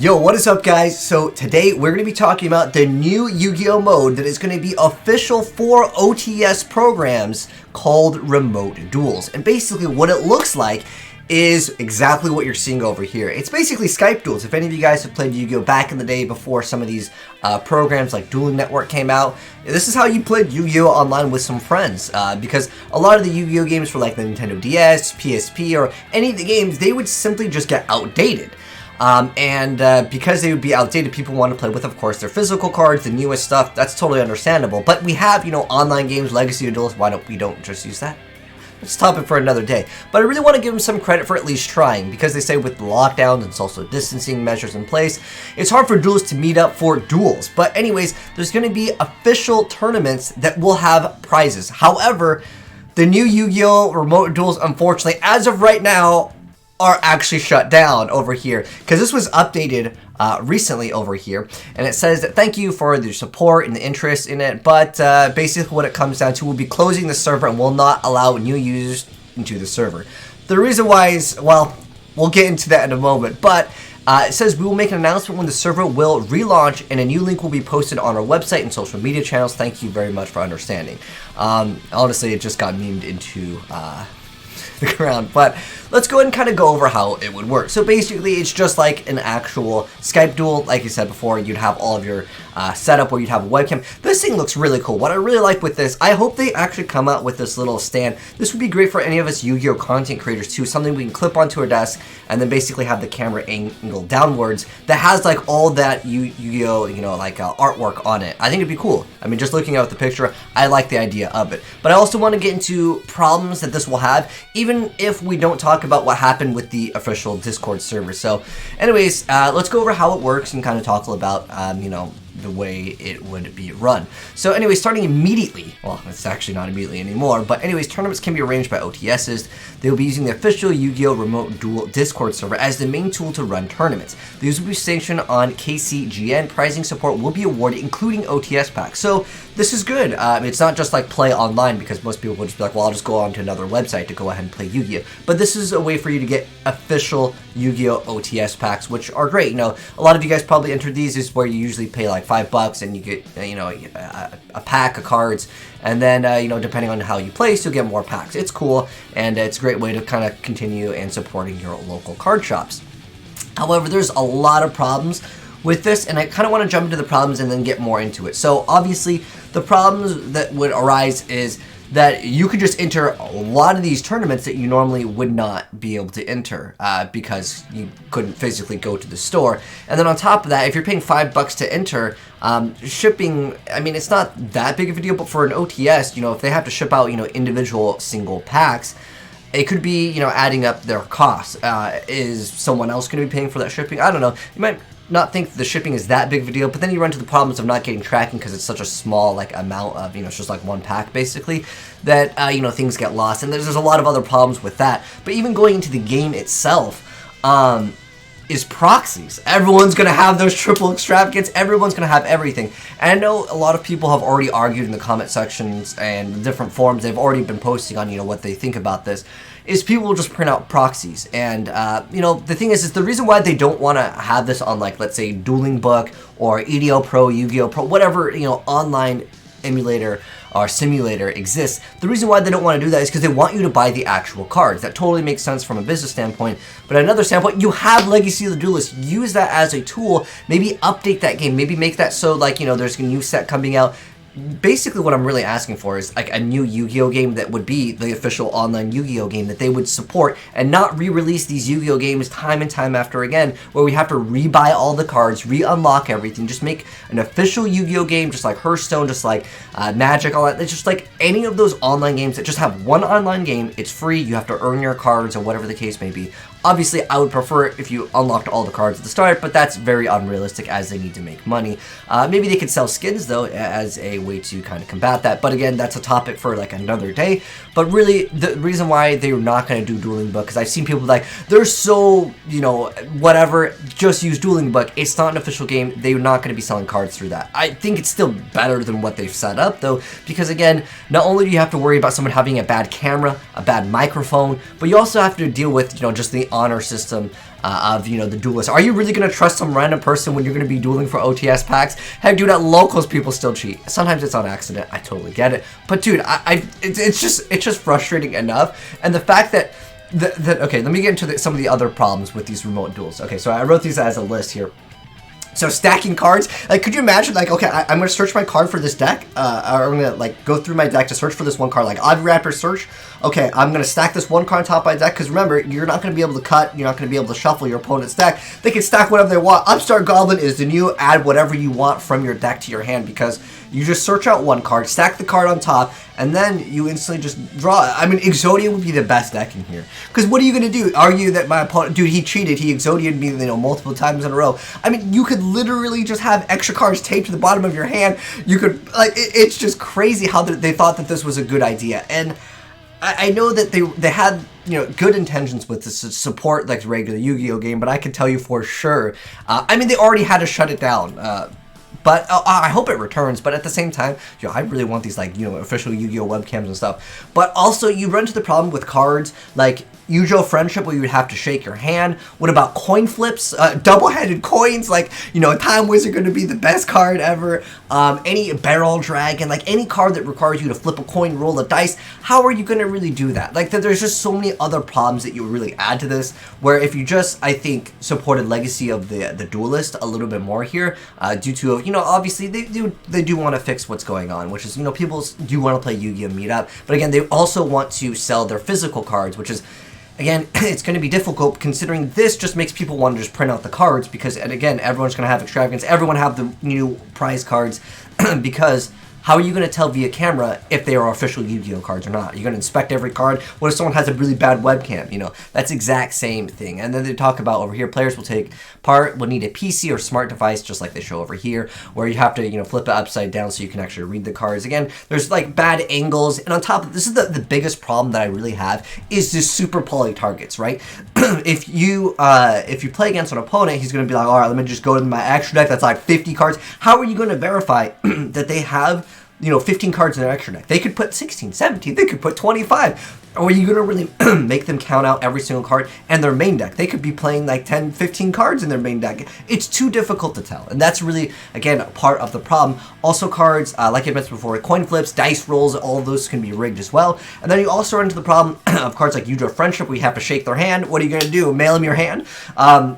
Yo, what is up, guys? So today we're going to be talking about the new Yu-Gi-Oh mode that is going to be official for OTS programs called Remote Duels. And basically what it looks like is exactly what you're seeing over here. It's basically Skype duels. If any of you guys have played Yu-Gi-Oh back in the day before some of these programs like Dueling Network came out, this is how you played Yu-Gi-Oh online with some friends. Because a lot of the Yu-Gi-Oh games for like the Nintendo DS, PSP, or any of the games, they would simply just get outdated. Because they would be outdated, people want to play with, of course, their physical cards, the newest stuff. That's totally understandable. But we have, online games, Legacy of Duels. Why don't we just use that? Let's stop it for another day. But I really want to give them some credit for at least trying, because they say with the lockdowns and social distancing measures in place, it's hard for duels to meet up for duels. But anyways, there's going to be official tournaments that will have prizes. However, the new Yu-Gi-Oh! Remote Duels, unfortunately, as of right now, are actually shut down over here, because this was updated recently over here, and it says that thank you for the support and the interest in it, but basically what it comes down to, we'll be closing the server and will not allow new users into the server. The reason why is, well, we'll get into that in a moment, but it says we will make an announcement when the server will relaunch, and a new link will be posted on our website and social media channels. Thank you very much for understanding. Honestly, it just got memed into the ground, but let's go ahead and kind of go over how it would work. So basically, it's just like an actual Skype duel. Like I said before, you'd have all of your setup where you'd have a webcam. This thing looks really cool. What I really like with this, I hope they actually come out with this little stand. This would be great for any of us Yu-Gi-Oh content creators too. Something we can clip onto our desk and then basically have the camera angled downwards that has like all that Yu-Gi-Oh, artwork on it. I think it'd be cool. I mean, just looking at the picture, I like the idea of it. But I also want to get into problems that this will have, even if we don't talk about what happened with the official Discord server. So anyways, let's go over how it works and kind of talk about, the way it would be run. So anyways, starting immediately, well, it's actually not immediately anymore, but anyways, tournaments can be arranged by OTSs. They'll be using the official Yu-Gi-Oh! Remote Duel Discord server as the main tool to run tournaments. These will be sanctioned on KCGN. Pricing support will be awarded, including OTS packs. So this is good. It's not just like play online, because most people will just be like, well, I'll just go on to another website to go ahead and play Yu-Gi-Oh! But this is a way for you to get official Yu-Gi-Oh! OTS packs, which are great. A lot of you guys probably entered these. This is where you usually pay like $5 and you get, a pack of cards. And then, depending on how you place, you'll get more packs. It's cool, and it's a great way to kind of continue and supporting your local card shops. However, there's a lot of problems with this, and I kind of want to jump into the problems and then get more into it. So obviously, the problems that would arise is that you could just enter a lot of these tournaments that you normally would not be able to enter because you couldn't physically go to the store. And then on top of that, if you're paying $5 to enter, shipping, I mean, it's not that big of a deal, but for an OTS, if they have to ship out, individual single packs, it could be, adding up their costs. Is someone else going to be paying for that shipping? I don't know. You might not think the shipping is that big of a deal, but then you run into the problems of not getting tracking because it's such a small amount of, it's just like one pack basically, that things get lost, and there's a lot of other problems with that. But even going into the game itself, is proxies. Everyone's gonna have those triple extravagance. Everyone's gonna have everything. And I know a lot of people have already argued in the comment sections and the different forums. They've already been posting on what they think about this. Is people will just print out proxies. And the thing is the reason why they don't want to have this on, like, let's say Dueling Book or EDO Pro, Yu-Gi-Oh Pro, whatever online emulator or simulator exists. The reason why they don't want to do that is because they want you to buy the actual cards. That totally makes sense from a business standpoint. But another standpoint, you have Legacy of the Duelist. Use that as a tool. Maybe update that game. Maybe make that so, like, there's a new set coming out. Basically, what I'm really asking for is like a new Yu-Gi-Oh game that would be the official online Yu-Gi-Oh game that they would support, and not re-release these Yu-Gi-Oh games time and time after again, where we have to re-buy all the cards, re-unlock everything. Just make an official Yu-Gi-Oh game, just like Hearthstone, just like Magic, all that. It's just like any of those online games that just have one online game. It's free. You have to earn your cards or whatever the case may be. Obviously, I would prefer it if you unlocked all the cards at the start, but that's very unrealistic as they need to make money. Maybe they could sell skins, though, as a way to kind of combat that. But again, that's a topic for like another day. But really, the reason why they're not going to do Dueling Book, because I've seen people like, they're so, whatever, just use Dueling Book. It's not an official game. They're not going to be selling cards through that. I think it's still better than what they've set up, though, because again, not only do you have to worry about someone having a bad camera, a bad microphone, but you also have to deal with, just the honor system of, you know, the duelists. Are you really going to trust some random person when you're going to be dueling for OTS packs? Heck, dude, at locals, people still cheat. Sometimes it's on accident. I totally get it. But, dude, it's just frustrating enough. And the fact that, okay, let me get into some of the other problems with these remote duels. Okay, so I wrote these as a list here. So stacking cards, like, could you imagine, like, okay, I'm going to search my card for this deck, or I'm going to, like, go through my deck to search for this one card, like, odd rapper search. Okay, I'm going to stack this one card on top of my deck, because remember, you're not going to be able to cut, you're not going to be able to shuffle your opponent's deck. They can stack whatever they want. Upstart Goblin is the new add whatever you want from your deck to your hand, because you just search out one card, stack the card on top, and then you instantly just draw it. I mean, Yugioh would be the best deck in here. Because what are you going to do? Argue that my opponent, dude, he cheated, he Yugioh'd me, you know, multiple times in a row. I mean, you could literally just have extra cards taped to the bottom of your hand. You could, like, it's just crazy how they thought that this was a good idea. And I know that they had, you know, good intentions with this to support, like, the regular Yugioh game, but I can tell you for sure, I mean, they already had to shut it down. But I hope it returns. But at the same time, yo, I really want these, like, you know, official Yu-Gi-Oh webcams and stuff. But also, you run into the problem with cards like Yugioh Friendship, where you would have to shake your hand. What about coin flips? Double-headed coins, like, you know, Time Wizard going to be the best card ever. Any Barrel Dragon, like any card that requires you to flip a coin, roll a dice. How are you going to really do that? Like, there's just so many other problems that you would really add to this, where if you just, I think, supported Legacy of the Duelist a little bit more here, due to, you know, obviously they do want to fix what's going on, which is, you know, people do want to play Yu-Gi-Oh meetup, but again, they also want to sell their physical cards, which is, again, it's going to be difficult considering this just makes people want to just print out the cards because, and again, everyone's going to have extravagance. Everyone have the new prize cards because how are you going to tell via camera if they are official Yu-Gi-Oh cards or not? You're going to inspect every card. What if someone has a really bad webcam? You know, that's exact same thing. And then they talk about over here, players will take part, will need a PC or smart device, just like they show over here, where you have to, you know, flip it upside down so you can actually read the cards. Again, there's like bad angles. And on top of this is the biggest problem that I really have is this super poly targets, right? If you play against an opponent, he's going to be like, all right, let me just go to my extra deck that's like 50 cards. How are you going to verify that they have, you know, 15 cards in their extra deck? They could put 16, 17, they could put 25. Or are you going to really make them count out every single card and their main deck? They could be playing like 10, 15 cards in their main deck. It's too difficult to tell. And that's really, again, part of the problem. Also cards, like I mentioned before, coin flips, dice rolls, all of those can be rigged as well. And then you also run into the problem of cards like Yugioh Friendship, where you have to shake their hand. What are you going to do? Mail them your hand?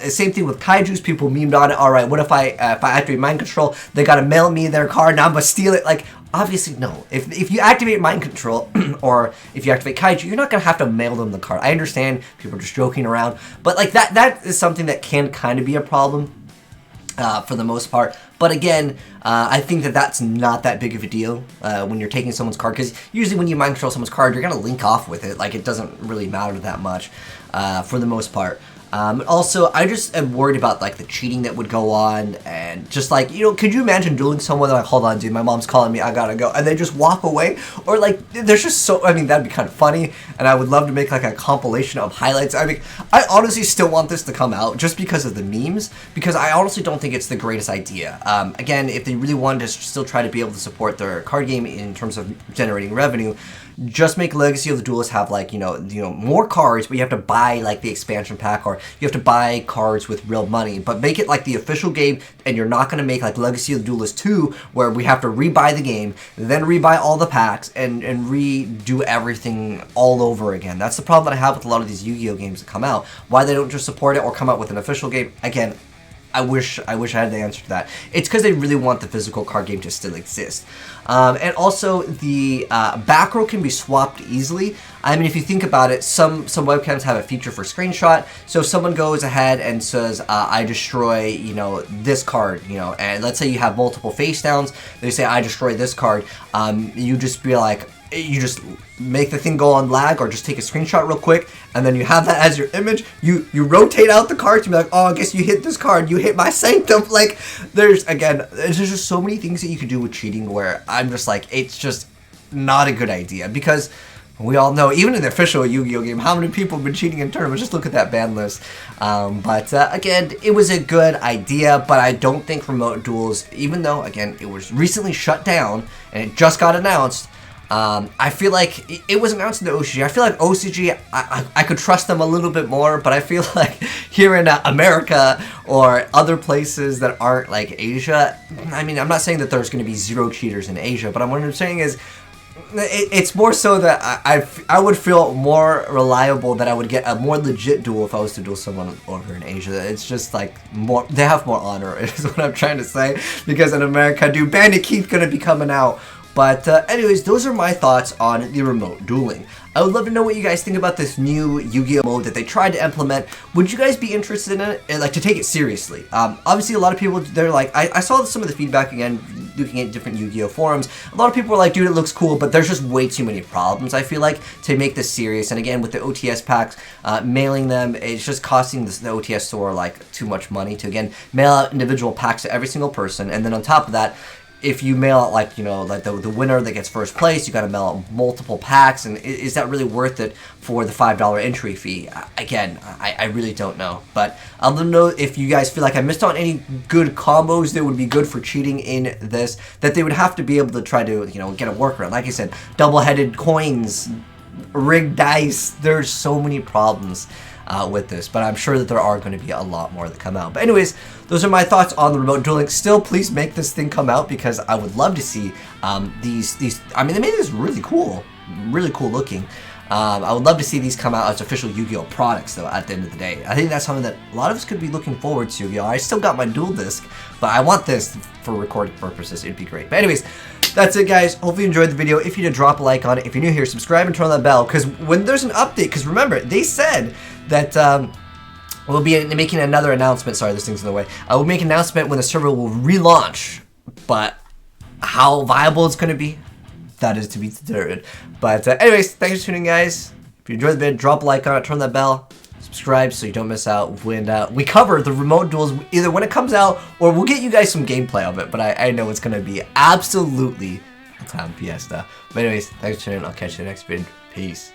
Same thing with Kaijus. People memed on it. All right, what if I activate Mind Control? They got to mail me their card. Now I'm going to steal it. Like, obviously, no. If you activate Mind Control, or if you activate Kaiju, you're not going to have to mail them the card. I understand people are just joking around, but like that is something that can kind of be a problem for the most part. But again, I think that that's not that big of a deal when you're taking someone's card, because usually when you Mind Control someone's card, you're going to link off with it. Like, it doesn't really matter that much for the most part. Also, I just am worried about, like, the cheating that would go on, and just, like, you know, could you imagine dueling someone like, hold on, dude, my mom's calling me, I gotta go, and they just walk away? Or, like, there's just so, I mean, that'd be kind of funny, and I would love to make, like, a compilation of highlights. I mean, I honestly still want this to come out, just because of the memes, because I honestly don't think it's the greatest idea. Again, if they really wanted to still try to be able to support their card game in terms of generating revenue, just make Legacy of the Duelist have, like, you know, more cards, but you have to buy, like, the expansion pack, or you have to buy cards with real money, but make it like the official game, and you're not going to make like Legacy of the Duelist 2, where we have to rebuy the game, then rebuy all the packs, and redo everything all over again. That's the problem that I have with a lot of these Yu-Gi-Oh games that come out. Why they don't just support it or come out with an official game, again, I wish I had the answer to that. It's because they really want the physical card game to still exist. And also, the back row can be swapped easily. I mean, if you think about it, some webcams have a feature for screenshot. So if someone goes ahead and says, I destroy, you know, this card, you know, and let's say you have multiple face downs, they say, I destroy this card, you just be like, you just make the thing go on lag, or just take a screenshot real quick, and then you have that as your image. You rotate out the cards, you be like, oh, I guess you hit this card, you hit my Sanctum. Like, there's just so many things that you could do with cheating, where I'm just like, it's just not a good idea, because we all know, even in the official Yu-Gi-Oh game, how many people have been cheating in tournaments. Just look at that ban list. But again, it was a good idea, but I don't think remote duels, even though, again, it was recently shut down, and it just got announced, I feel like it was announced in the OCG. I feel like OCG, I could trust them a little bit more, but I feel like here in America or other places that aren't like Asia, I mean, I'm not saying that there's going to be zero cheaters in Asia, but what I'm saying is it's more so that I would feel more reliable, that I would get a more legit duel if I was to duel someone over in Asia. It's just like more, they have more honor is what I'm trying to say, because in America, dude, Bandit Keith gonna be coming out. But anyways, those are my thoughts on the remote dueling. I would love to know what you guys think about this new Yu-Gi-Oh mode that they tried to implement. Would you guys be interested in it, and like to take it seriously? Obviously, a lot of people, they're like, I saw some of the feedback again, looking at different Yu-Gi-Oh forums. A lot of people were like, dude, it looks cool, but there's just way too many problems, I feel like, to make this serious. And again, with the OTS packs, mailing them, it's just costing the OTS store like too much money to, again, mail out individual packs to every single person. And then on top of that, if you mail out, like, you know, like the winner that gets first place, you got to mail out multiple packs, and is that really worth it for the $5 entry fee? Again, I really don't know. But I'll let them know if you guys feel like I missed on any good combos that would be good for cheating in this, that they would have to be able to try to, you know, get a workaround. Like I said, double-headed coins, rigged dice, there's so many problems with this, but I'm sure that there are going to be a lot more that come out. But anyways, those are my thoughts on the remote dueling. Still, please make this thing come out, because I would love to see these. I mean, they made this really cool looking. I would love to see these come out as official Yu-Gi-Oh products, though, at the end of the day. I think that's something that a lot of us could be looking forward to. You know, I still got my dual disc, but I want this for recording purposes. It'd be great. But anyways, that's it, guys. Hopefully you enjoyed the video. If you did, drop a like on it. If you're new here, subscribe and turn on that bell, because when there's an update, because remember, they said that we'll be making another announcement. Sorry, this thing's in the way. We'll make an announcement when the server will relaunch, but how viable it's going to be, that is to be determined. But anyways, thanks for tuning in, guys. If you enjoyed the video, drop a like on it, turn that bell, subscribe so you don't miss out when we cover the remote duels, either when it comes out or we'll get you guys some gameplay of it. But I know it's going to be absolutely a time fiesta. But anyways, thanks for tuning in. I'll catch you in the next video. Peace.